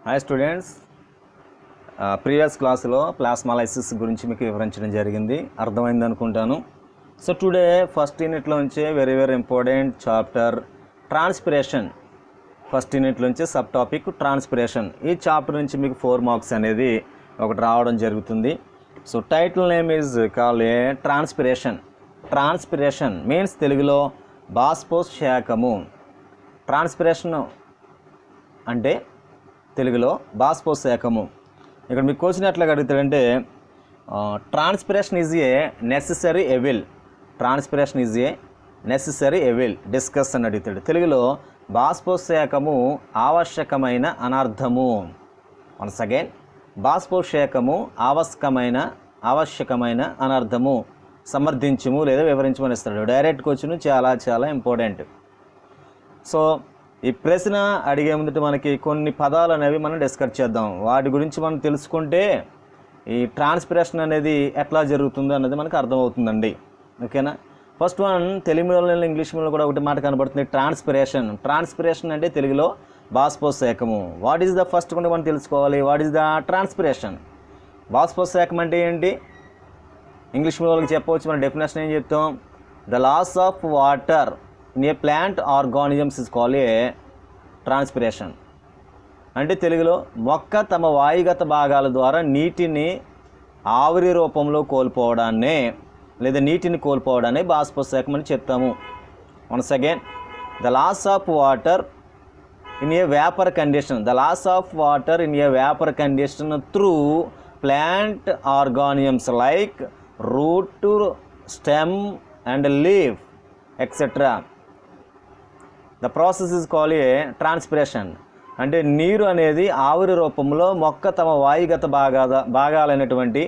Hi students, previous క్లాస్లో ప్లాస్మాలైసిస్ గురించి మీకు వివరించడం జరిగింది, అర్థమైంది అనుకుంటాను. సో టుడే ఫస్ట్ యూనిట్లోంచే very important chapter transpiration. First యూనిట్లోంచే సబ్ టాపిక్ ట్రాన్స్పిరేషన్. ఈ చాప్టర్ నుంచి మీకు 4 మార్క్స్ అనేది ఒకటి రావడం జరుగుతుంది. So title name is call a transpiration. Transpiration means తెలుగులో బాష్పోత్సేకము. ట్రాన్స్పిరేషన్ అంటే తెలుగులో బాష్పోత్సేకము. ఇక్కడ మీకు క్వశ్చన్ ఎట్లా అడుగుతాడంటే transpiration is a necessary evil. Transpiration is a necessary evil discuss అని అడుగుతాడు. తెలుగులో బాష్పోత్సేకము ఆవశ్యకమైన అనర్థము. Once again, బాష్పోత్సేకము ఆవశ్యకమైన అనర్థము. సమర్థించుము లేదా వివరించమని ఇస్తాడు. డైరెక్ట్ క్వశ్చన్ చాలా ఇంపార్టెంట్. సో ఈ ప్రశ్న అడిగే ముందు మనకి కొన్ని పదాలు అనేవి మనం డిస్కస్ చేద్దాం. వాటి గురించి మనం తెలుసుకుంటే ఈ ట్రాన్స్పిరేషన్ అనేది ఎట్లా జరుగుతుందో అనేది మనకు అర్థమవుతుందండి. ఓకేనా? ఫస్ట్ వన్, తెలుగు మీడియంలో ఇంగ్లీష్ మీడియంలో కూడా ఒకటి మాట కనబడుతుంది, ట్రాన్స్పిరేషన్. ట్రాన్స్పిరేషన్ అంటే తెలుగులో బాష్పోత్సేకము. వాట్ ఈజ్ ద ఫస్ట్ కూడా మనం తెలుసుకోవాలి. What is the transpiration? బాష్పోత్సేకం అంటే ఏంటి? ఇంగ్లీష్ మీడియంలోకి చెప్పవచ్చు. మన డెఫినేషన్ ఏం చెప్తాం? The loss of water in a plant organisms is called a transpiration. అంటే తెలుగులో మొక్క తమ వాయుగత భాగాల ద్వారా నీటిని ఆవిరి రూపంలో కోల్పోవడాన్నే లేదా నీటిని కోల్పోవడాన్ని బాష్పోత్సేకం అని చెప్తాము. Once again, the loss of water in a vapour condition. The loss of water in a vapour condition through plant organisms like root, stem and leaf etcetera. The process is called a transpiration. అంటే నీరు అనేది ఆవిరి రూపంలో మొక్క తమ వాయుగత భాగాలైనటువంటి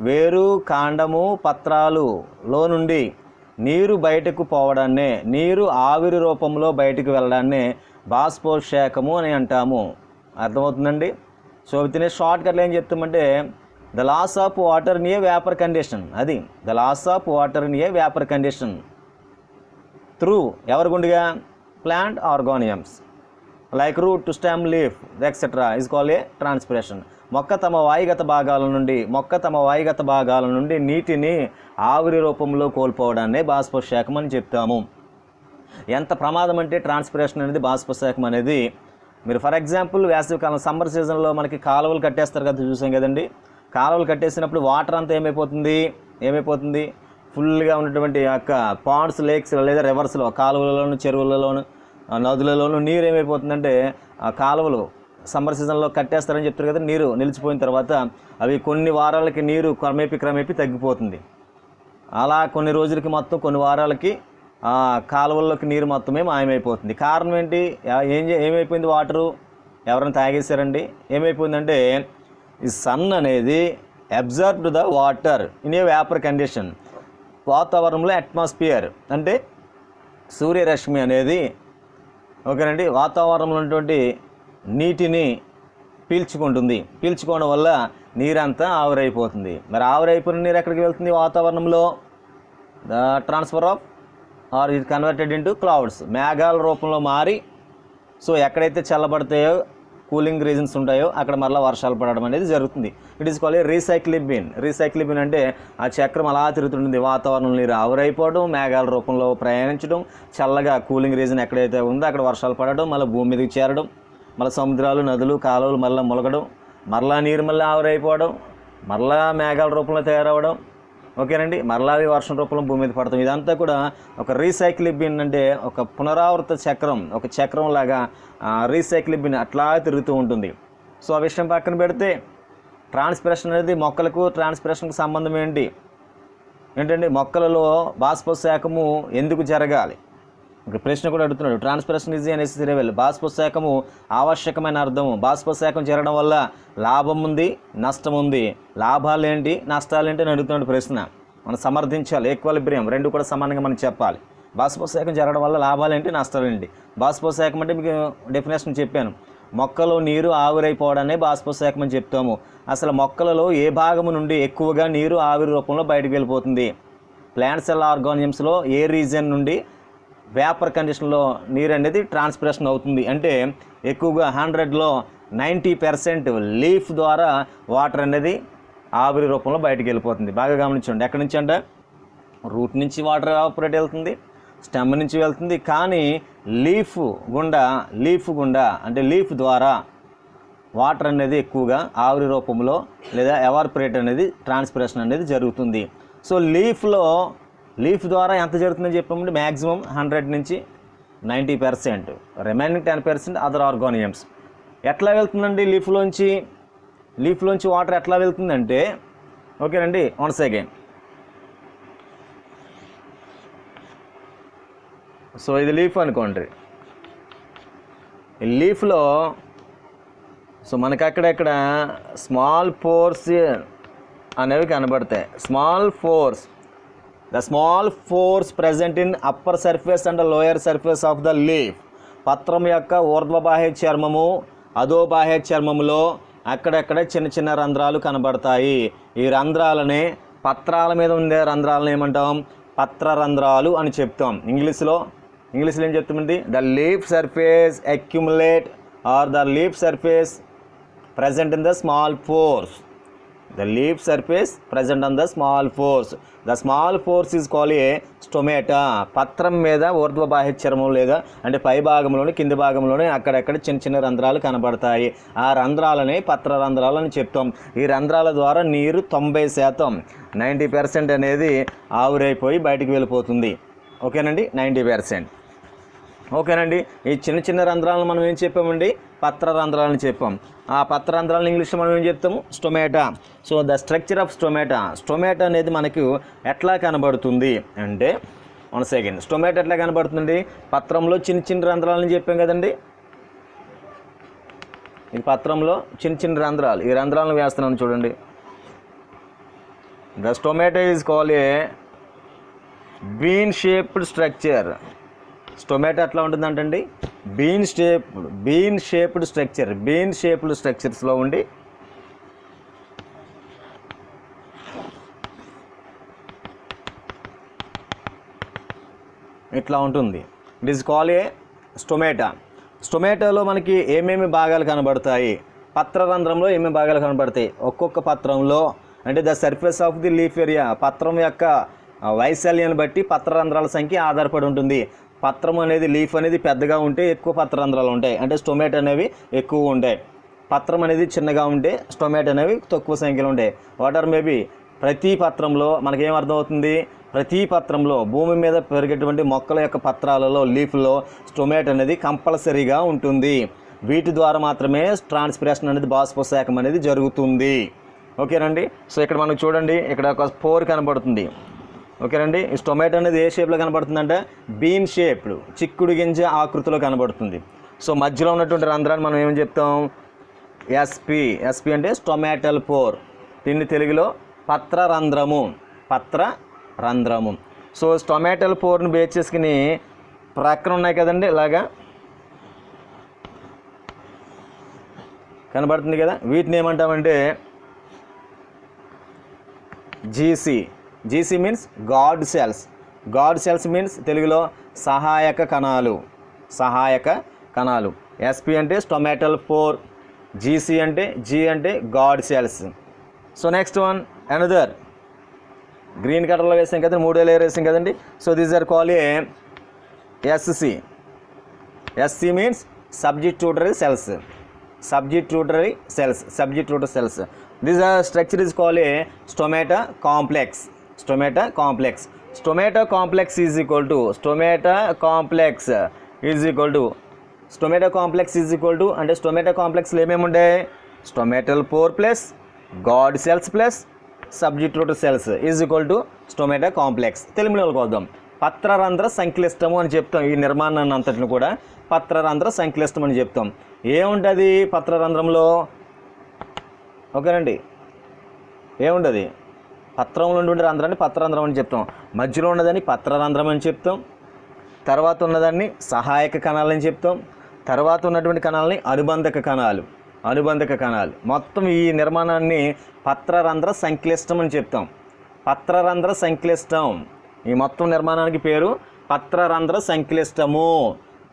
వేరు, కాండము, పత్రాలులో నుండి నీరు బయటకు పోవడాన్నే, నీరు ఆవిరి రూపంలో బయటకు వెళ్ళడాన్నే బాష్పోత్సేకము అని అంటాము. అర్థమవుతుందండి? సో విత్ షార్ట్ కట్లో ఏం చెప్తామంటే the loss of water in a vapour condition. అది the loss of water in a vapour condition through ఎవరి గుండిగా plant organisms like root, stem, leaf etcetera is called a transpiration. మొక్క తమ వాయుగత భాగాల నుండి నీటిని ఆవిరి రూపంలో కోల్పోవడాన్నే బాష్పోత్సేకం అని చెప్తాము. ఎంత ప్రమాదం అంటే ట్రాన్స్పిరేషన్ అనేది, బాష్పోత్సేకం అనేది. మీరు ఫర్ ఎగ్జాంపుల్ వేసవికాలం సమ్మర్ సీజన్లో మనకి కాలువలు కట్టేస్తారు కదా, చూసాం కదండి. కాలువలు కట్టేసినప్పుడు వాటర్ అంతా ఏమైపోతుంది ఫుల్గా ఉన్నటువంటి యొక్క పాండ్స్, లేక్స్ లేదా రివర్స్లో, కాలువలలోను, చెరువులలోను, నదులలోను నీరు ఏమైపోతుందంటే ఆ కాలువలు సమ్మర్ సీజన్లో కట్టేస్తారని చెప్తారు కదా, నీరు నిలిచిపోయిన తర్వాత అవి కొన్ని వారాలకి నీరు క్రమేపీ తగ్గిపోతుంది. అలా కొన్ని రోజులకి మొత్తం కొన్ని వారాలకి ఆ కాలువల్లోకి నీరు మొత్తమే మాయమైపోతుంది. కారణం ఏంటి? ఏమైపోయింది? వాటరు ఎవరైనా తాగేశారండి. ఏమైపోయిందంటే ఈ సన్ అనేది observed the water in a vapour condition. వాతావరణంలో అట్మాస్ఫియర్ అంటే సూర్యరశ్మి అనేది ఓకేనండి వాతావరణంలో ఉన్నటువంటి నీటిని పీల్చుకోవడం వల్ల నీరంతా ఆవిరైపోతుంది. మరి ఆవిరైపోయిన నీరు ఎక్కడికి వెళ్తుంది? వాతావరణంలో the transfer of or it converted into clouds, మేఘాల రూపంలో మారి సో ఎక్కడైతే చల్లబడతాయో, కూలింగ్ రీజన్స్ ఉంటాయో అక్కడ మరలా వర్షాలు పడడం అనేది జరుగుతుంది. It is called a recycling bin. Recycling bin అంటే ఆ చక్రం అలా తిరుగుతుంటుంది. వాతావరణం నీరు ఆవిరైపోవడం, మేఘాల రూపంలో ప్రయాణించడం, చల్లగా కూలింగ్ రీజన్ ఎక్కడైతే ఉందో అక్కడ వర్షాలు పడడం, మళ్ళీ భూమి మీదకి చేరడం, మళ్ళీ సముద్రాలు, నదులు, కాలువలు మళ్ళీ ములగడం, మరలా నీరు మళ్ళీ ఆవిరైపోవడం, మరలా మేఘాల రూపంలో తయారవడం, ఓకేనండి, మరలా వర్షం రూపంలో భూమి మీద పడతాం. ఇదంతా కూడా ఒక రీసైక్లింగ్ బిన్ అంటే ఒక పునరావృత చక్రం, ఒక చక్రం లాగా రీసైక్లింగ్ బిన్ అట్లా తిరుగుతూ ఉంటుంది. సో ఆ విషయం పక్కన పెడితే ట్రాన్స్పిరేషన్ అనేది మొక్కలకు ట్రాన్స్పిరేషన్కి సంబంధం ఏంటండి? మొక్కలలో బాష్పోత్సేకము ఎందుకు జరగాలి? ఒక ప్రశ్న కూడా అడుగుతున్నాడు. Transpiration is a necessary evil. బాష్పోత్సేకము ఆవశ్యకమైన అర్థము. బాష్పోత్సేకం జరగడం వల్ల లాభం ఉంది, నష్టం ఉంది. లాభాలు ఏంటి, నష్టాలు ఏంటి అని అడుగుతున్నాడు ప్రశ్న. మనం సమర్థించాలి. ఈక్విలిబ్రియం రెండు కూడా సమానంగా మనం చెప్పాలి. బాష్పోత్సేకం జరగడం వల్ల లాభాలు ఏంటి, నష్టాలు ఏంటి? బాష్పోత్సేకం అంటే మీకు డెఫినేషన్ చెప్పాను. మొక్కలో నీరు ఆవిరైపోవడాన్ని బాష్పోత్సేకం అని చెప్తాము. అసలు మొక్కలలో ఏ భాగము నుండి ఎక్కువగా నీరు ఆవిరి రూపంలో బయటకు వెళ్ళిపోతుంది? ప్లాంట్ సెల్ ఆర్గానిజమ్స్లో ఏ రీజన్ నుండి వేపర్ కండిషన్లో నీరు అనేది ట్రాన్స్పిరేషన్ అవుతుంది అంటే ఎక్కువగా 100లో 90% లీఫ్ ద్వారా వాటర్ అనేది ఆవిరి రూపంలో బయటికి వెళ్ళిపోతుంది. బాగా గమనించండి. ఎక్కడి నుంచి అంటే రూట్ నుంచి వాటర్ ఎవాపరేట్ వెళ్తుంది, స్టెమ్ నుంచి వెళ్తుంది, కానీ లీఫ్ గుండా అంటే లీఫ్ ద్వారా వాటర్ అనేది ఎక్కువగా ఆవిరి రూపంలో లేదా ఎవాపరేట్ అనేది ట్రాన్స్పిరేషన్ అనేది జరుగుతుంది. సో లీఫ్ ద్వారా ఎంత జరుగుతుందని చెప్పామంటే మ్యాక్సిమం 100 నుంచి 90%, రిమైనింగ్ 10% అదర్ ఆర్గానిజమ్స్. ఎట్లా వెళ్తుందండి లీఫ్లోంచి వాటర్ ఎట్లా వెళ్తుందంటే, ఓకేనండి, వన్స్ అగైన్. సో ఇది లీఫ్ అనుకోండి. ఈ లీఫ్లో సో మనకి అక్కడెక్కడ స్మాల్ పోర్స్ అనేవి కనబడతాయి. The small pores present in upper surface and lower surface of the leaf. పత్రం యొక్క ఊర్ధ్వబాహ్య చర్మము, అధోబాహ్య చర్మములో అక్కడక్కడ చిన్న చిన్న రంధ్రాలు కనబడతాయి. ఈ రంధ్రాలనే పత్రాల మీద ఉండే రంధ్రాలను ఏమంటాం? పత్రరంధ్రాలు అని చెప్తాం. ఇంగ్లీష్లో ఏం చెప్తామండి? The leaf surface accumulate or the leaf surface present in the small pores. The leaf surface present on the small pores. The small pores is called a stomata. పత్రం మీద ఊర్ధ్వబాహ్య చర్మం లేదా అంటే పై భాగంలోని కింది భాగంలోని అక్కడక్కడ చిన్న చిన్న రంధ్రాలు కనబడతాయి. ఆ రంధ్రాలని పత్ర రంధ్రాలు అని చెప్తాం. ఈ రంధ్రాల ద్వారా నీరు 90%, 90% అనేది ఆవిరైపోయి బయటికి వెళ్ళిపోతుంది. ఓకేనండి, 90%. ఓకేనండి. ఈ చిన్న చిన్న రంధ్రాలను మనం ఏం చెప్పామండి? పత్ర రంధ్రాలని చెప్పాం. ఆ పత్ర రంధ్రాలను ఇంగ్లీష్లో మనం ఏం చెప్తాము? Stomata. So the structure of stomata అనేది మనకు ఎట్లా కనబడుతుంది అంటే, వన్ సెకండ్, స్టొమాటా ఎట్లా కనబడుతుంది? పత్రంలో చిన్న చిన్న రంధ్రాలని చెప్పాం కదండి. ఈ పత్రంలో చిన్న చిన్న రంధ్రాలు, ఈ రంధ్రాలను వేస్తున్నాను చూడండి. The stomata is called a bean shaped structure. Stomata ఎట్లా ఉంటుందంటండి? బీన్ షేప్డ్ స్ట్రక్చర్స్లో ఉండి ఇట్లా ఉంటుంది. It is called a stomata. స్టొమాటోలో మనకి ఏమేమి భాగాలు కనబడతాయి? పత్రరంధ్రంలో ఏమేమి భాగాలు కనబడతాయి? ఒక్కొక్క పత్రంలో అంటే the surface of the leaf area, పత్రం యొక్క వైశాల్యాన్ని బట్టి పత్రరంధ్రాల సంఖ్య ఆధారపడి ఉంటుంది. పత్రం అనేది లీఫ్ అనేది పెద్దగా ఉంటే ఎక్కువ పత్రరంధ్రాలు ఉంటాయి, అంటే స్టొమాటో అనేవి ఎక్కువ ఉంటాయి. పత్రం అనేది చిన్నగా ఉంటే స్టొమాటో అనేవి తక్కువ సంఖ్యలో ఉంటాయి. వాటర్ మేబీ ప్రతి పత్రంలో మనకేం అర్థమవుతుంది? ప్రతి పత్రంలో భూమి మీద పెరిగేటువంటి మొక్కల యొక్క పత్రాలలో లీఫ్లో స్టొమాటో అనేది కంపల్సరీగా ఉంటుంది. వీటి ద్వారా మాత్రమే ట్రాన్స్పిరేషన్ అనేది బాష్పశాఖం అనేది జరుగుతుంది. ఓకేనండి. సో ఇక్కడ మనకు చూడండి, ఇక్కడ ఒక పోర్ కనబడుతుంది. ఓకేనండి. ఈ టొమాటో అనేది ఏ షేప్లో కనబడుతుందంటే బీన్ షేప్డ్, చిక్కుడు గింజ ఆకృతిలో కనబడుతుంది. సో మధ్యలో ఉన్నటువంటి రంధ్రాన్ని మనం ఏమని చెప్తాం? ఎస్పి అంటే స్టొమాటల్ పోర్. దీన్ని తెలుగులో పత్రరంధ్రము. సో స్టొమాటల్ పోర్ని బేస్ చేసుకుని ప్రక్కన ఉన్నాయి కదండి, ఇలాగా కనబడుతుంది కదా, వీటిని ఏమంటామంటే GC means guard cells means తెలుగులో సహాయక కణాలు. ఎస్పి అంటే స్టొమాటల్ పోర్, జీసీ అంటే guard cells. So next one another green కలర్లో వేసాం కదండి, 3 లేయర్ వేసాం కదండి. So these are called a SC means substitutory cells. This structure is called a stomata complex. Stomata complex is equal to అంటే స్టొమాటో కాంప్లెక్స్లో ఏమేమి ఉంటాయి? Stomatal pore plus guard cells plus substitutory cells is equal to stomata complex. తెలుగులో వద్దాం. పత్రరంధ్ర సంక్లిష్టము అని చెప్తాం. ఈ నిర్మాణాన్ని అంతటిని కూడా పత్రరంధ్ర సంక్లిష్టం అని చెప్తాం. ఏముంటుంది పత్రరంధ్రంలో? ఓకేనండి, ఏముండదు? పత్రంలో ఉండే రంధ్రాన్ని పత్రరంధ్రం అని చెప్తాం. మధ్యలో ఉన్నదాన్ని పత్రరంధ్రం అని చెప్తాం. తర్వాత ఉన్నదాన్ని సహాయక కణాలని చెప్తాం. తర్వాత ఉన్నటువంటి కణాలని అనుబంధక కణాలు. మొత్తం ఈ నిర్మాణాన్ని పత్రరంధ్ర సంక్లిష్టం అని చెప్తాం. ఈ మొత్తం నిర్మాణానికి పేరు పత్రరంధ్ర సంక్లిష్టము.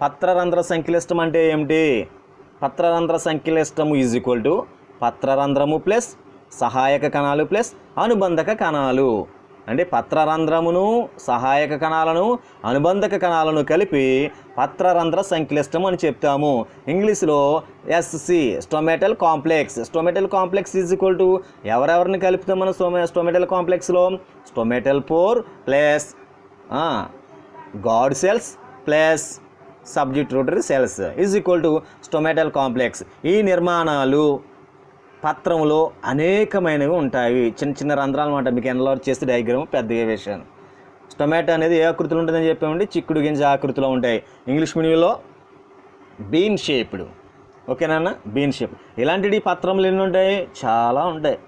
పత్రరంధ్ర సంక్లిష్టం అంటే ఏమిటి? పత్రరంధ్ర సంక్లిష్టము ఈజ్ ఈక్వల్ టు పత్రరంధ్రము ప్లస్ సహాయక కణాలు ప్లస్ అనుబంధక కణాలు. అంటే పత్రరంధ్రమును, సహాయక కణాలను, అనుబంధక కణాలను కలిపి పత్రరంధ్ర సంక్లిష్టం అని చెప్తాము. ఇంగ్లీష్లో SC stomatal complex. Stomatal complex is equal to ఎవరెవరిని కలుపుతాం మనం స్టొమాటల్ కాంప్లెక్స్లో? Stomatal pore plus guard cells plus substitutory cells is equal to stomatal complex. ఈ నిర్మాణాలు పత్రంలో అనేకమైనవి ఉంటాయి. చిన్న చిన్న రంధ్రాలు అనమాట. మీకు ఎన్లార్జ్ చేసి డయాగ్రామ్ పెద్దగా వేశాను. స్టొమాటో అనేది ఏ ఆకృతిలో ఉంటుందని చెప్పామండి? చిక్కుడు గింజ ఆకృతిలో ఉంటాయి. ఇంగ్లీష్ మీడియంలో బీన్ షేప్డ్. ఓకేనా? Bean shape. ఇలాంటివి పత్రంలో ఎన్ని ఉంటాయి? చాలా ఉంటాయి.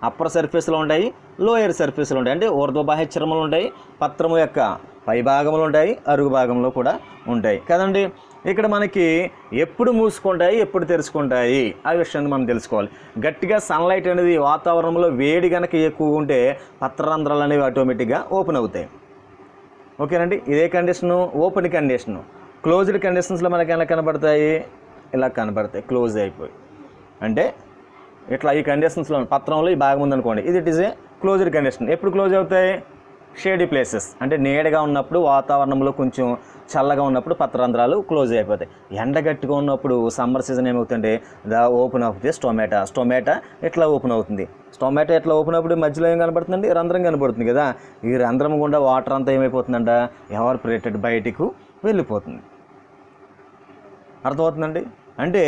అప్పర్ సర్ఫేస్లో ఉంటాయి, లోయర్ సర్ఫేస్లో ఉంటాయి. అంటే ఊర్ధ్వబాహ్య చర్మలు ఉంటాయి, పత్రము యొక్క పై భాగంలో ఉంటాయి, అరుగు భాగంలో కూడా ఉంటాయి కదండి. ఇక్కడ మనకి ఎప్పుడు మూసుకుంటాయి, ఎప్పుడు తెరుచుకుంటాయి ఆ విషయాన్ని మనం తెలుసుకోవాలి. గట్టిగా సన్లైట్ అనేది వాతావరణంలో వేడి కనుక ఎక్కువ ఉంటే పత్రరంధ్రాలు అనేవి ఆటోమేటిక్గా ఓపెన్ అవుతాయి. ఓకేనండి. ఇదే కండిషను ఓపెన్ కండిషను. క్లోజ్డ్ కండిషన్స్లో మనకి ఎలా కనబడతాయి? ఇలా కనబడతాయి, క్లోజ్ అయిపోయి. అంటే ఇట్లా ఈ కండిషన్స్లో పత్రంలో ఈ భాగం ఉందనుకోండి, it is a closed condition. ఎప్పుడు క్లోజ్ అవుతాయి? షేడీ ప్లేసెస్ అంటే నీడగా ఉన్నప్పుడు, వాతావరణంలో కొంచెం చల్లగా ఉన్నప్పుడు పత్రరంధ్రాలు క్లోజ్ అయిపోతాయి. ఎండ గట్టిగా ఉన్నప్పుడు సమ్మర్ సీజన్ ఏమవుతుందంటే ఓపెన్ అవుతుంది స్టొమాటా ఇట్లా ఓపెన్ అవుతుంది. స్టొమాటో ఇట్లా ఓపెన్ అప్పుడు మధ్యలో ఏం కనబడుతుందండి? రంధ్రం కనబడుతుంది కదా. ఈ రంధ్రం గుండా వాటర్ అంతా ఏమైపోతుందంట? ఎవాపరేటెడ్ బయటికి వెళ్ళిపోతుంది. అర్థమవుతుందండి? అంటే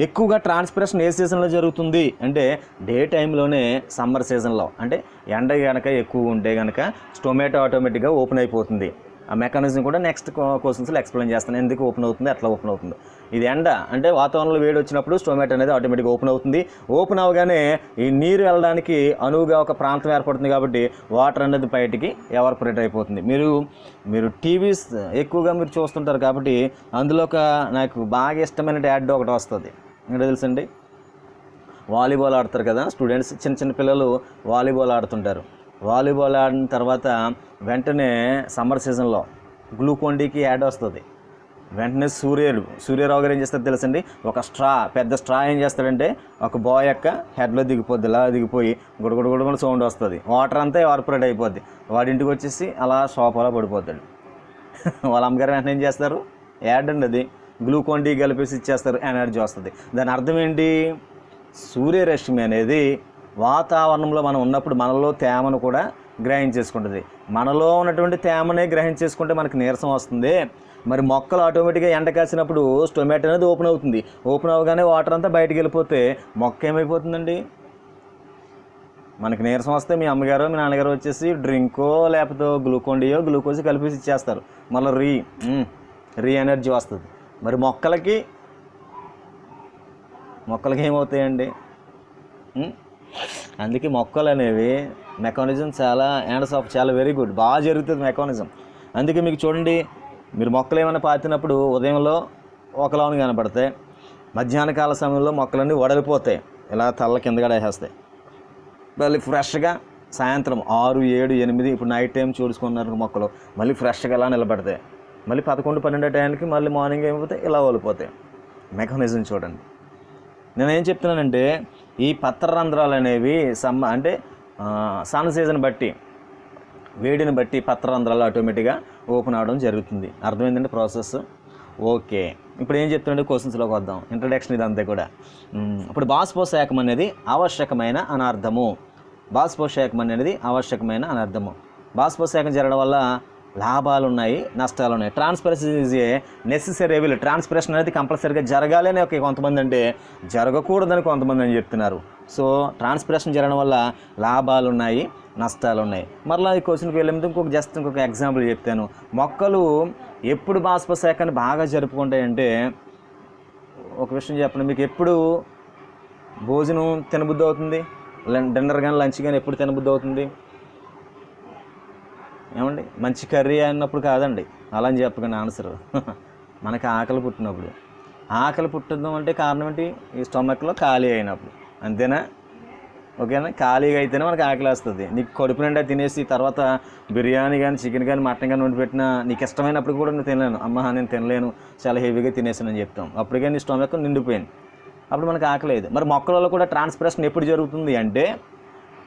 ఎక్కువగా ట్రాన్స్పిరేషన్ ఏ సీజన్లో జరుగుతుంది అంటే డే టైంలోనే, సమ్మర్ సీజన్లో. అంటే ఎండ కనుక ఎక్కువ ఉంటే కనుక స్టొమాటో ఆటోమేటిక్గా ఓపెన్ అయిపోతుంది. ఆ మెకానిజం కూడా నెక్స్ట్ క్వశ్చన్స్లో ఎక్స్ప్లెయిన్ చేస్తాను, ఎందుకు ఓపెన్ అవుతుంది, ఎట్లా ఓపెన్ అవుతుంది. ఇది ఎండ అంటే వాతావరణంలో వేడి వచ్చినప్పుడు స్టొమాటో అనేది ఆటోమేటిక్గా ఓపెన్ అవుతుంది. ఓపెన్ అవగానే ఈ నీరు వెళ్ళడానికి అనువుగా ఒక ప్రాంతం ఏర్పడుతుంది కాబట్టి వాటర్ అనేది బయటికి ఎవాపరేట్ అయిపోతుంది. మీరు టీవీస్ ఎక్కువగా మీరు చూస్తుంటారు కాబట్టి అందులో నాకు బాగా ఇష్టమైన యాడ్ ఒకటి వస్తుంది. ఏంటో తెలుసండి? వాలీబాల్ ఆడతారు కదా స్టూడెంట్స్, చిన్న చిన్న పిల్లలు వాలీబాల్ ఆడుతుంటారు. వాలీబాల్ ఆడిన తర్వాత వెంటనే సమ్మర్ సీజన్లో గ్లూకోన్-డికి యాడ్ వస్తుంది. వెంటనే సూర్యరావు గారు ఏం చేస్తారు తెలుసండి? ఒక పెద్ద స్ట్రా ఏం చేస్తాడంటే ఒక బాయ్ యొక్క హెడ్లో దిగిపోద్ది. ఇలా దిగిపోయి గుడగుడ సౌండ్ వస్తుంది. వాటర్ అంతా ఎవాపరేట్ అయిపోద్ది. వాడి ఇంటికి వచ్చేసి అలా సోఫాలో పడిపోతాడు. వాళ్ళ అమ్మగారు వెంటనే ఏం చేస్తారు? యాడ్ అండి అది, గ్లూకోన్-డి కలిపేసి ఇచ్చేస్తారు, ఎనర్జీ వస్తుంది. దాని అర్థం ఏంటి? సూర్యరశ్మి అనేది వాతావరణంలో మనం ఉన్నప్పుడు మనలో తేమను కూడా గ్రహించేసుకుంటుంది. మనలో ఉన్నటువంటి తేమనే గ్రహించేసుకుంటే మనకు నీరసం వస్తుంది. మరి మొక్కలు ఆటోమేటిక్గా ఎండ కాసినప్పుడు స్టొమాటో అనేది ఓపెన్ అవుతుంది. ఓపెన్ అవగానే వాటర్ అంతా బయటికి వెళ్ళిపోతే మొక్క ఏమైపోతుందండి? మనకి నీరసం వస్తే మీ అమ్మగారు మీ నాన్నగారు వచ్చేసి డ్రింకో లేకపోతే గ్లూకోన్-డియో గ్లూకోజ్ కలిపేసి ఇచ్చేస్తారు. మళ్ళీ రీ ఎనర్జీ వస్తుంది. మరి మొక్కలకి ఏమవుతాయండి? అందుకే మొక్కలు అనేవి మెకానిజం చాలా వెరీ గుడ్, బాగా జరుగుతుంది మెకానిజం. అందుకే మీకు చూడండి, మీరు మొక్కలు ఏమైనా పాతినప్పుడు ఉదయంలో ఒకలాగా కనపడతాయి, మధ్యాహ్న కాల సమయంలో మొక్కలన్నీ వడలిపోతాయి, ఇలా తల్ల కిందగా వేసేస్తాయి. మళ్ళీ ఫ్రెష్గా సాయంత్రం 6, 7, 8 ఇప్పుడు నైట్ టైం చూసుకున్నారు మొక్కలు మళ్ళీ ఫ్రెష్గా ఇలా నిలబడతాయి. మళ్ళీ 11, 12 టైంకి మళ్ళీ మార్నింగ్ ఏమైపోతాయి, ఇలా వదిలిపోతాయి. మెకానిజం చూడండి. నేనేం చెప్తున్నానంటే ఈ పత్రరంధ్రాలు అనేవి అంటే సన్ సీజన్ బట్టి, వేడిని బట్టి పత్రరంధ్రాలు ఆటోమేటిక్గా ఓపెన్ అవ్వడం జరుగుతుంది. అర్థమైందండి ప్రాసెస్? ఓకే, ఇప్పుడు ఏం చెప్తుండే క్వశ్చన్స్లోకి వద్దాం. ఇంట్రడక్షన్ ఇదంతా కూడా. ఇప్పుడు బాష్పోశాఖం అనేది ఆవశ్యకమైన అనర్థము. బాష్పోశాఖం అనేది ఆవశ్యకమైన అనర్థము. బాష్పోశాఖం జరగడం వల్ల లాభాలు ఉన్నాయి, నష్టాలు ఉన్నాయి. Transpiration is a necessary evil. Transpiration అనేది కంపల్సరీగా జరగాలి అని కొంతమంది అంటే, జరగకూడదని కొంతమంది అని చెప్తున్నారు. సో ట్రాన్స్పిరేషన్ జరగడం వల్ల లాభాలు ఉన్నాయి, నష్టాలు ఉన్నాయి. మరలా ఈ క్వశ్చన్కి వెళ్ళే ముందు ఇంకొక ఎగ్జాంపుల్ చెప్తాను. మొక్కలు ఎప్పుడు బాష్పోశాఖాన్ని బాగా జరుపుకుంటాయంటే, ఒక విషయం చెప్పండి, మీకు ఎప్పుడు భోజనం తినబుద్ధి అవుతుంది? డిన్నర్ కానీ లంచ్ కానీ ఎప్పుడు తినబుద్ధి అవుతుంది? ఏమండి? మంచి కర్రీ అన్నప్పుడు కాదండి, అలా అని చెప్పకండి ఆన్సర్. మనకి ఆకలి పుట్టినప్పుడు. ఆకలి పుట్టడం అంటే కారణం ఏంటి? ఈ స్టొమక్లో ఖాళీ అయినప్పుడు, అంతేనా? ఓకేనా. ఖాళీగా అయితేనే మనకు ఆకలి వస్తుంది. నీకు కడుపు నిండా తినేసి తర్వాత బిర్యానీ కానీ చికెన్ కానీ మటన్ కానీ వండి పెట్టినా నీకు ఇష్టమైనప్పుడు కూడా నువ్వు తినలేను, అమ్మ నేను తినలేను చాలా హెవీగా తినేసానని చెప్తాం. అప్పటికే నీ స్టమక్ నిండిపోయింది, అప్పుడు మనకు ఆకలి లేదు. మరి మొక్కలలో కూడా ట్రాన్స్పిరేషన్ ఎప్పుడు జరుగుతుంది అంటే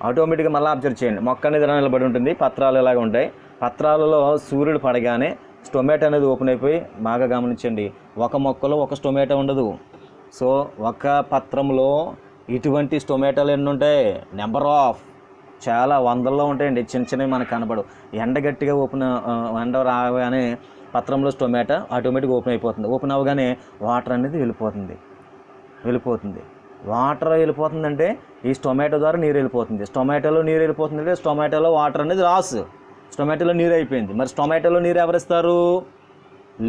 ఆటోమేటిక్గా మళ్ళీ అబ్జర్వ్ చేయండి. మొక్క అనేది ఇలా నిలబడి ఉంటుంది, పత్రాలు ఇలాగ ఉంటాయి. పత్రాలలో సూర్యుడు పడగానే స్టొమాటో అనేది ఓపెన్ అయిపోయి, బాగా గమనించండి, ఒక మొక్కలో ఒక స్టొమాటో ఉండదు. సో ఒక పత్రంలో ఇటువంటి స్టొమాటోలు ఎన్ని ఉంటాయి, నెంబర్ ఆఫ్ చాలా వందల్లో ఉంటాయండి. చిన్న చిన్నవి మనకు కనబడవు. ఎండ గట్టిగా ఎండ రాగానే పత్రంలో స్టొమాటో ఆటోమేటిక్గా ఓపెన్ అయిపోతుంది. ఓపెన్ అవ్వగానే వాటర్ అనేది వెళ్ళిపోతుంది. వాటర్ వెళ్ళిపోతుందంటే ఈ స్టొమాటో ద్వారా నీరు వెళ్ళిపోతుంది. స్టొమాటోలో నీరు వెళ్ళిపోతుందంటే స్టొమాటోలో వాటర్ అనేది రాసు, స్టొమాటోలో నీరు అయిపోయింది. మరి స్టొమాటోలో నీరు ఎవరిస్తారు,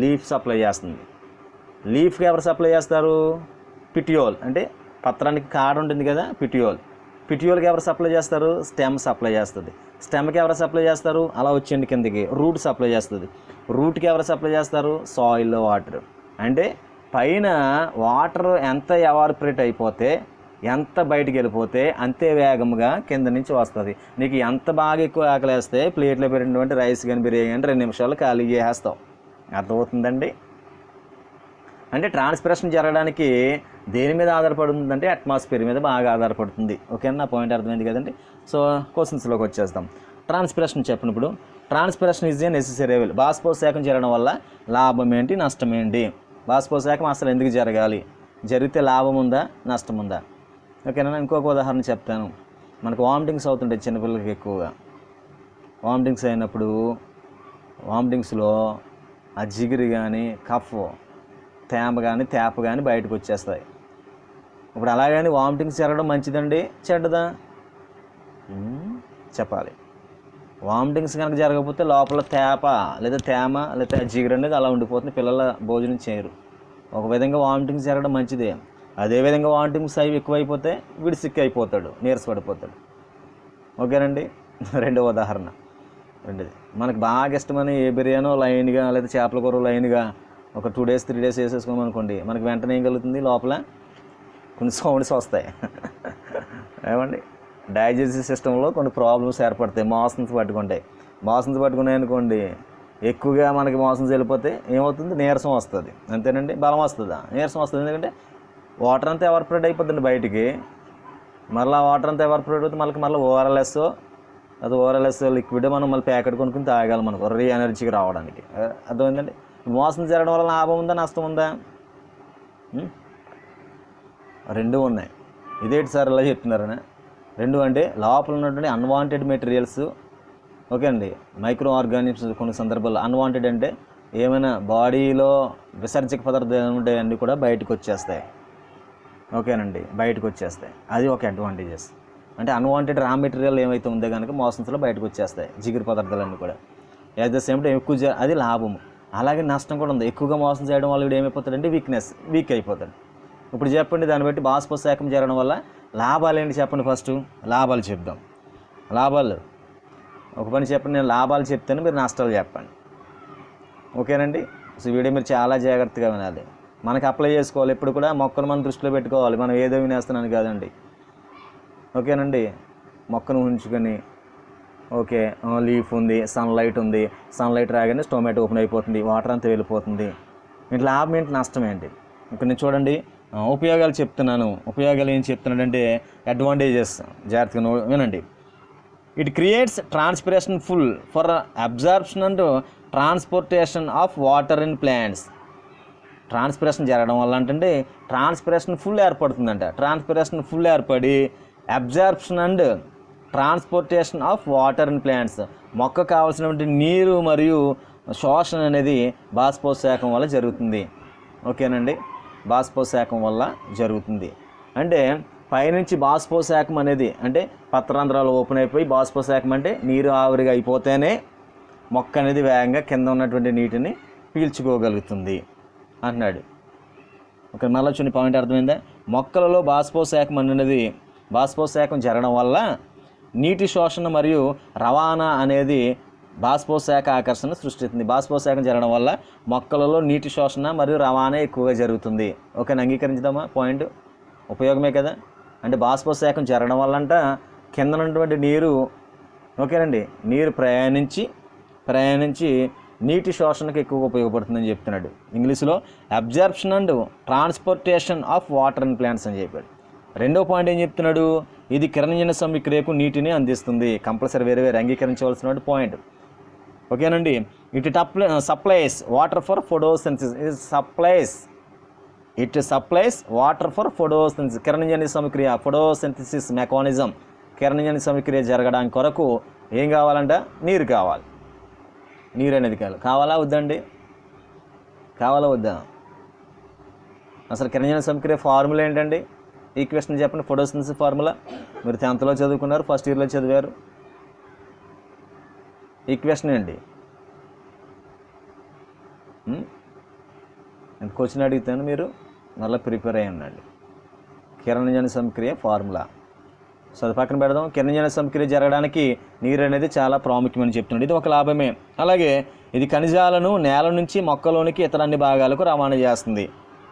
లీఫ్ సప్లై చేస్తుంది. లీఫ్కి ఎవరు సప్లై చేస్తారు, పిటియోల్, అంటే పత్రానికి కాడ ఉంటుంది కదా పిటియోల్కి ఎవరు సప్లై చేస్తారు, స్టెమ్ సప్లై చేస్తుంది. స్టెమ్కి ఎవరు సప్లై చేస్తారు, అలా వచ్చేయండి కిందకి, రూట్ సప్లై చేస్తుంది. రూట్కి ఎవరు సప్లై చేస్తారు, సాయిల్లో వాటర్. అంటే పైన వాటర్ ఎంత ఎవాపరేట్ అయిపోతే, ఎంత బయటికి వెళ్ళిపోతే అంతే వేగంగా కింద నుంచి వస్తుంది. నీకు ఎంత బాగా ఎక్కువ ఆకలేస్తే ప్లేట్లో పెట్టినటువంటి రైస్ కానీ బిర్యానీ కానీ 2 నిమిషాలు ఖాళీ చేసేస్తావు. అర్థమవుతుందండి. అంటే ట్రాన్స్పిరేషన్ జరగడానికి దేని మీద ఆధారపడుతుందంటే అట్మాస్ఫియర్ మీద బాగా ఆధారపడుతుంది. ఓకేనా, నా పాయింట్ అర్థమైంది కదండి. సో క్వశ్చన్స్లోకి వచ్చేస్తాం. ట్రాన్స్పిరేషన్ చెప్పినప్పుడు ట్రాన్స్పిరేషన్ ఈజ్ ఏ నెసెసరీ ఎవల్. బాష్పోత్సేకం జరగడం వల్ల లాభం ఏంటి, నష్టం ఏంటి? బాష్పోత్సేకం అసలు ఎందుకు జరగాలి, జరిగితే లాభం ఉందా, నష్టం ఉందా? ఓకేనా. ఇంకొక ఉదాహరణ చెప్తాను. మనకు వామిటింగ్స్ అవుతుంటాయి చిన్నపిల్లలకి ఎక్కువగా. వామిటింగ్స్ అయినప్పుడు వామిటింగ్స్లో ఆ జిగురు కానీ కఫ్ తేమ కానీ బయటకు వచ్చేస్తాయి. ఇప్పుడు అలాగని వామిటింగ్స్ జరగడం మంచిదండి, చెడ్డదా? చెప్పాలి. వామిటింగ్స్ కనుక జరగకపోతే లోపల తేమ లేదా జిగురు అనేది అలా ఉండిపోతుంది, పిల్లల భోజనం చేయరు. ఒక విధంగా వామిటింగ్స్ జరగడం మంచిదే. అదేవిధంగా వామిటింగ్స్ అవి ఎక్కువైపోతే వీడు సిక్ అయిపోతాడు, నీరసపడిపోతాడు. ఓకేనండి. రెండవ ఉదాహరణ. మనకు బాగా ఇష్టమని ఏ బిర్యానో లైన్గా లేదా చేపల కూర లైన్గా ఒక 2 days 3 days వేసేసుకోమనుకోండి, మనకి వెంటనే ఏం కలుగుతుంది, లోపల కొన్ని సౌండ్స్ వస్తాయి. ఏమండి, డైజెస్టివ్ సిస్టంలో కొన్ని ప్రాబ్లమ్స్ ఏర్పడతాయి. మోషన్స్ పట్టుకున్నాయి అనుకోండి, ఎక్కువగా మనకి మోషన్స్ వెళ్ళిపోతే ఏమవుతుంది, నీరసం వస్తుంది. అంతేనండి. బలం వస్తుందా, నీరసం వస్తుంది. ఎందుకంటే వాటర్ అంతా ఎవాపరేట్ అయిపోతుంది బయటికి. మళ్ళీ వాటర్ అంతా ఎవాపరేట్ అవుతుంది, మళ్ళీ ఓఆర్ఎల్ఎస్ లిక్విడ్ మనం మళ్ళీ ప్యాకెట్ కొనుక్కుని తాగాలి మనకు రీ ఎనర్జీకి రావడానికి. అర్థమైందండి. మోసం జరగడం వల్ల లాభం ఉందా, నష్టం ఉందా? 2 ఉన్నాయి. ఇదేంటి సార్ ఇలా చెప్తున్నారని? 2 అంటే లోపల ఉన్నటువంటి అన్వాంటెడ్ మెటీరియల్స్, ఓకే అండి, మైక్రో ఆర్గానిజమ్స్. కొన్ని సందర్భాల్లో అన్వాంటెడ్ అంటే ఏమైనా బాడీలో విసర్జక పదార్థాలు ఉంటాయి, అన్నీ కూడా బయటకు వచ్చేస్తాయి. ఓకేనండి, బయటకు వచ్చేస్తాయి. అది ఒక అడ్వాంటేజెస్. అంటే అన్వాంటెడ్ రా మెటీరియల్ ఏమైతే ఉందో కనుక మోషన్స్లో బయటకు వచ్చేస్తాయి, జిగురు పదార్థాలన్నీ కూడా. అట్ ద సేమ్ టైం ఎక్కువ అది లాభము. అలాగే నష్టం కూడా ఉంది. ఎక్కువగా మోసం చేయడం వల్ల వీడు ఏమైపోతాడంటే వీక్ అయిపోతాడు. ఇప్పుడు చెప్పండి, దాన్ని బట్టి బాష్పోత్సేకం జరగడం వల్ల లాభాలు ఏంటి చెప్పండి. ఫస్ట్ లాభాలు చెప్దాం. లాభాలు ఒక పని చెప్పండి, నేను లాభాలు చెప్తాను, మీరు నష్టాలు చెప్పండి. ఓకేనండి. సో వీడియో మీరు చాలా జాగ్రత్తగా వినాలి. మనకు అప్లై చేసుకోవాలి. ఎప్పుడు కూడా మొక్కను మనం దృష్టిలో పెట్టుకోవాలి. మనం ఏదో వినేస్తున్నాను కాదండి. ఓకేనండి. మొక్కను ఉంచుకొని, ఓకే, లీఫ్ ఉంది, సన్లైట్ రాగానే స్టొమాటో ఓపెన్ అయిపోతుంది, వాటర్ అంతా వెళ్ళిపోతుంది. ఇంట్లో లాభం ఏంటి, నష్టం ఏంటి? ఇక్కడ నేను చూడండి ఉపయోగాలు చెప్తున్నాను. ఉపయోగాలు ఏం చెప్తున్నాడంటే అడ్వాంటేజెస్, జాగ్రత్తగా వినండి. It creates transpiration full for absorption and transportation of water in plants. Transpiration జరగడం వల్ల అంటే ట్రాన్స్పిరేషన్ ఫుల్ ఏర్పడుతుందంట. ట్రాన్స్పిరేషన్ ఫుల్ ఏర్పడి absorption and transportation of water in plants, మొక్క కావాల్సినటువంటి నీరు మరియు శోషణ అనేది బాష్పోత్సేకం వల్ల జరుగుతుంది. ఓకేనండి, బాష్పోత్సేకం వల్ల జరుగుతుంది. అంటే పైనుంచి బాష్పోత్సేకం అనేది అంటే పత్రరంధ్రాలు ఓపెన్ అయిపోయి బాష్పోత్సేకం అంటే నీరు ఆవిరిగా అయిపోతేనే మొక్క అనేది వేగంగా కింద ఉన్నటువంటి నీటిని పీల్చుకోగలుగుతుంది అంటున్నాడు. ఒక మళ్ళీ చూని పాయింట్ అర్థమైందా? మొక్కలలో బాష్పోత్సేకం జరగడం వల్ల నీటి శోషణ మరియు రవాణా అనేది బాష్పోత్సేక ఆకర్షణ సృష్టిస్తుంది. బాష్పోత్సేకం జరగడం వల్ల మొక్కలలో నీటి శోషణ మరియు రవాణా ఎక్కువగా జరుగుతుంది. ఓకే, అంగీకరించుదామా? పాయింట్ ఉపయోగమే కదా. అంటే బాష్పోత్సేకం జరగడం వల్లంట కింద ఉన్నటువంటి నీరు ఓకేనండి నీరు ప్రయాణించి నీటి శోషణకు ఎక్కువగా ఉపయోగపడుతుందని చెప్తున్నాడు. ఇంగ్లీష్లో absorption and transportation of water in plants అని చెప్పాడు. రెండో పాయింట్ ఏం చెప్తున్నాడు, ఇది కిరణజన్య సమక్రియకు నీటిని అందిస్తుంది. కంపల్సరీ వేరే అంగీకరించవలసిన పాయింట్. ఓకేనండి. It supplies water for photosynthesis. It supplies water for photosynthesis. కిరణజన్య సమక్రియ ఫోటోసింథసిస్ మెకానిజం కిరణజన్య సమక్రియ జరగడానికి కొరకు ఏం కావాలంట, నీరు కావాలి. నీరు అనేది కావాలా వద్దండి, కావాలా వద్దా? అసలు కిరణజన్య సమక్రియ ఫార్ములా ఏంటండి? ఈక్వేషన్ చెప్పండి. ఫోటోసింథసిస్ ఫార్ములా మీరు 10th చదువుకున్నారు, ఫస్ట్ ఇయర్లో చదివారు. ఈక్వేషన్ ఏంటి? క్వశ్చన్ అడిగితాను, మీరు మళ్ళీ ప్రిపేర్ అయ్యి ఉండండి. కిరణజన్య సమక్రియ ఫార్ములా సో అది పక్కన పెడదాం. కిరణజన్య సమక్రియ జరగడానికి నీరు అనేది చాలా ప్రాముఖ్యమని చెప్తున్నాడు. ఇది ఒక లాభమే. అలాగే ఇది ఖనిజాలను నేల నుంచి మొక్కలోనికి ఇతర అన్ని భాగాలకు రవాణా చేస్తుంది.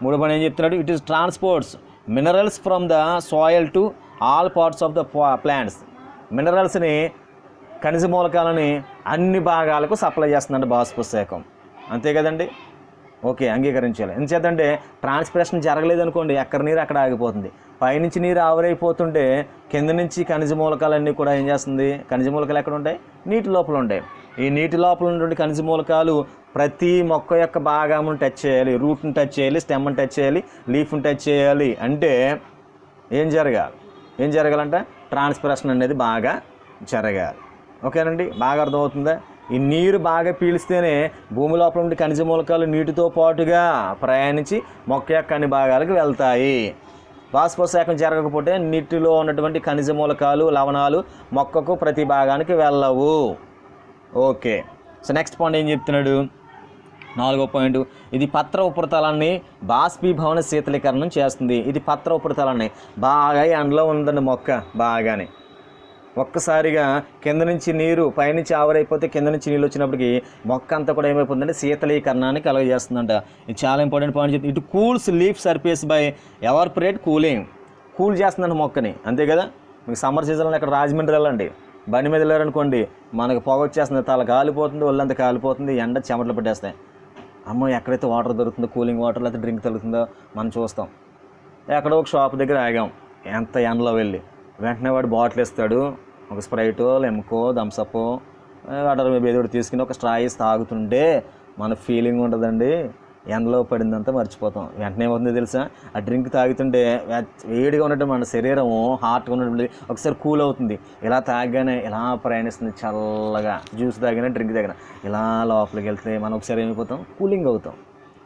మూడో పని ఏం చెప్తున్నాడు, it is transports minerals from the soil to all parts of the plants. మినరల్స్ని ఖనిజ మూలకాలని అన్ని భాగాలకు సప్లై చేస్తుందండి బాష్పోత్సేకం. అంతే కదండి. ఓకే, అంగీకరించాలి. ఎందుచేతంటే ట్రాన్స్పిరేషన్ జరగలేదనుకోండి, ఎక్కడ నీరు అక్కడ ఆగిపోతుంది. పైనుంచి నీరు ఆవిరైపోతుంటే కింద నుంచి ఖనిజ మూలకాలన్నీ కూడా ఏం చేస్తుంది, ఖనిజ మూలకాలు ఎక్కడ ఉంటాయి, నీటి లోపల ఉంటాయి. ఈ నీటి లోపల ఉన్నటువంటి ఖనిజ మూలకాలు ప్రతి మొక్క యొక్క భాగమును టచ్ చేయాలి, రూట్ని టచ్ చేయాలి, స్టెమ్ని టచ్ చేయాలి, లీఫ్ని టచ్ చేయాలి. అంటే ఏం జరగాలంటే ట్రాన్స్పిరేషన్ అనేది బాగా జరగాలి. ఓకేనండి, బాగా అర్థమవుతుందా? ఈ నీరు బాగా పీలిస్తేనే భూమి లోపల ఉండే ఖనిజ మూలకాలు నీటితో పాటుగా ప్రయాణించి మొక్క యొక్క అన్ని భాగాలకు వెళ్తాయి. బాష్పోత్సేకం జరగకపోతే నీటిలో ఉన్నటువంటి ఖనిజ మూలకాలు లవణాలు మొక్కకు ప్రతి భాగానికి వెళ్ళవు. ఓకే, సో నెక్స్ట్ పాయింట్ ఏం చెప్తున్నాడు, 4వ పాయింట్, ఇది పత్ర ఉపరితలాన్ని బాష్పీభవన శీతలీకరణం చేస్తుంది. ఇది పత్ర ఉపరితలాన్ని బాగా ఎండలో ఉందండి మొక్క, బాగానే ఒక్కసారిగా కింద నుంచి నీరు పైనుంచి ఆవిరైపోతే కింద నుంచి నీళ్ళు వచ్చినప్పటికీ మొక్క అంతా కూడా ఏమైపోతుందంటే శీతలీకరణాన్ని కలుగజేస్తుందంట. ఇది చాలా ఇంపార్టెంట్ పాయింట్ చెప్తుంది. ఇటు cools leaf surface by evaporate cool చేస్తుందండి మొక్కని. అంతే కదా. మీకు సమ్మర్ సీజన్లో ఇక్కడ రాజమండ్రి వెళ్ళండి, బండి మీద వెళ్ళారనుకోండి, మనకు పొగ వచ్చేస్తుంది, తల కాలిపోతుంది, ఒళ్ళంతా కాలిపోతుంది, ఎండ చెమటలు పట్టేస్తాయి. అమ్మో, ఎక్కడైతే వాటర్ దొరుకుతుందో, కూలింగ్ వాటర్ లేకపోతే డ్రింక్ దొరుకుతుందో మనం చూస్తాం. ఎక్కడో ఒక షాప్ దగ్గర ఆగాం, ఎంత ఎండలో వెళ్ళి వెంటనే వాడు బాటిల్ ఇస్తాడు, ఒక స్ప్రైటో లెమ్కో థమ్సప్పో వాటర్ ఏదో తీసుకుని ఒక స్ట్రా వేసి తాగుతుంటే మన ఫీలింగ్ ఉండదండి, ఎండలో పడిందంతా మర్చిపోతాం. వెంటనే ఏమవుతుందో తెలుసా, ఆ డ్రింక్ తాగుతుంటే వేడిగా ఉన్నట్టు మన శరీరం హాట్గా ఉన్నట్టు ఒకసారి కూల్ అవుతుంది. ఇలా తాగానే ఇలా ప్రయాణిస్తుంది చల్లగా. జ్యూస్ తాగినా డ్రింక్ తాగినా ఇలా లోపలికి వెళ్తే మనం ఒకసారి ఏమైపోతాం, కూలింగ్ అవుతాం.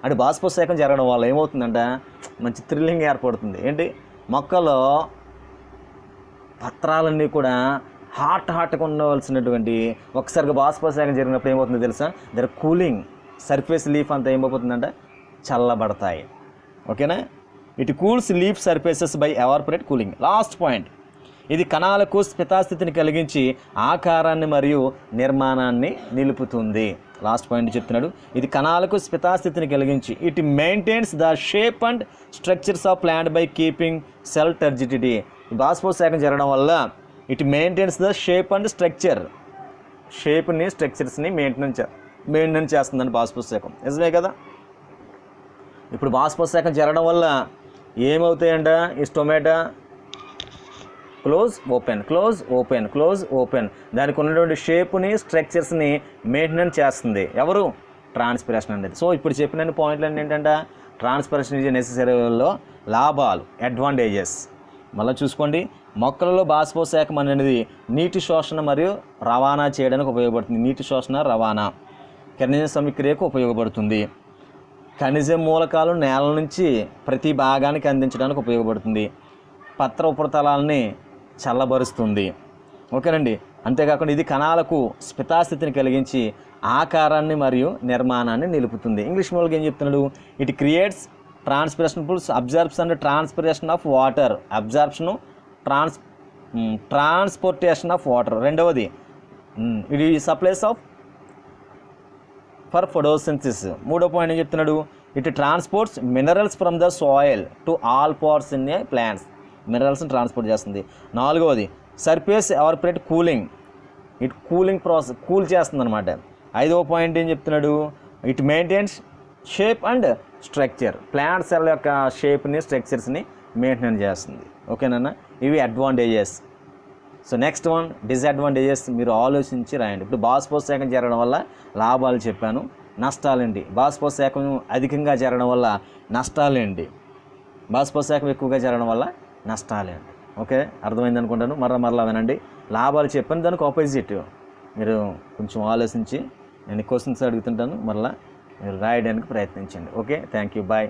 అంటే బాష్పోత్సేకం జరగడం వల్ల ఏమవుతుందంట, మంచి థ్రిల్లింగ్ ఏర్పడుతుంది. ఏంటి, మొక్కలో పత్రాలన్నీ కూడా హాట్గా ఉండవలసినటువంటి ఒకసారిగా బాష్పోత్సేకం జరిగినప్పుడు ఏమవుతుందో తెలుసా, దర్ కూలింగ్ సర్ఫేస్ లీఫ్ అంతా ఏమైపోతుందంట, చల్లబడతాయి. ఓకేనా. It cools leaf surfaces by evaporate cooling. Last point, ఇది కణాలకు స్ఫితాస్థితిని కలిగించి ఆకారాన్ని మరియు నిర్మాణాన్ని నిలుపుతుంది. లాస్ట్ పాయింట్ చెప్తున్నాడు, ఇది కణాలకు స్ఫితాస్థితిని కలిగించి it maintains the shape and structures of plant by keeping cell turgidity. బాష్పోత్సేకం జరగడం వల్ల it maintains the shape and షేప్ని స్ట్రక్చర్స్ని మెయింటైన్ చేస్తుందండి బాష్పోత్సేకం. నిజమే కదా. ఇప్పుడు బాష్పోత్సేకం జరగడం వల్ల ఏమవుతాయంట, ఈ స్టొమాటో క్లోజ్ ఓపెన్ దానికి ఉన్నటువంటి షేప్ని స్ట్రక్చర్స్ని మెయింటైన్ చేస్తుంది. ఎవరు, ట్రాన్స్పిరేషన్ అనేది. సో ఇప్పుడు చెప్పిన పాయింట్లు ఏంటంటే ట్రాన్స్పిరేషన్ ఈజ్ నెసెసరీలో లాభాలు, అడ్వాంటేజెస్. మళ్ళీ చూసుకోండి, మొక్కలలో బాష్పోత్సేకం అనేది నీటి శోషణ మరియు రవాణా చేయడానికి ఉపయోగపడుతుంది. నీటి శోషణ రవాణా ఖనిజ సమక్రియకు ఉపయోగపడుతుంది. ఖనిజ మూలకాలు నేల నుంచి ప్రతి భాగానికి అందించడానికి ఉపయోగపడుతుంది. పత్ర ఉపరితలాలని చల్లబరుస్తుంది. ఓకేనండి. అంతేకాకుండా ఇది కణాలకు స్ఫితాస్థితిని కలిగించి ఆకారాన్ని మరియు నిర్మాణాన్ని నిలుపుతుంది. ఇంగ్లీష్ మూలకి ఏం చెప్తున్నాడు, it creates transpiration pulls absorbs and transpiration of water. Absorption transportation of water. రెండవది ఇది సప్లైస్ ఆఫ్ ఫర్ ఫోటోసింథసిస్. మూడో పాయింట్ ఏం చెప్తున్నాడు, it transports minerals from the soil to all parts in a plants. మినరల్స్ని transport చేస్తుంది. 4వది surface evaporate cooling, it cooling process, cool చేస్తుంది అనమాట. 5వ పాయింట్ ఏం చెప్తున్నాడు, it maintains shape and structure, plant cell యొక్క షేప్ని స్ట్రక్చర్స్ని మెయింటైన్ చేస్తుంది. ఓకేనా, ఇవి advantages. So next one disadvantages మీరు ఆలోచించి రాయండి. ఇప్పుడు బాష్పోత్సేకం జరగడం వల్ల లాభాలు చెప్పాను, నష్టాలేంటి, బాష్పోత్సేకం అధికంగా జరగడం వల్ల నష్టాలేంటి, బాష్పోత్సేకం ఎక్కువగా జరగడం వల్ల నష్టాలేంటి. ఓకే, అర్థమైంది అనుకుంటాను. మరలా వినండి. లాభాలు చెప్పాను, దానికి ఆపోజిట్ మీరు కొంచెం ఆలోచించి నేను క్వశ్చన్స్ అడుగుతుంటాను, మరలా మీరు రాయడానికి ప్రయత్నించండి. Okay, thank you, bye.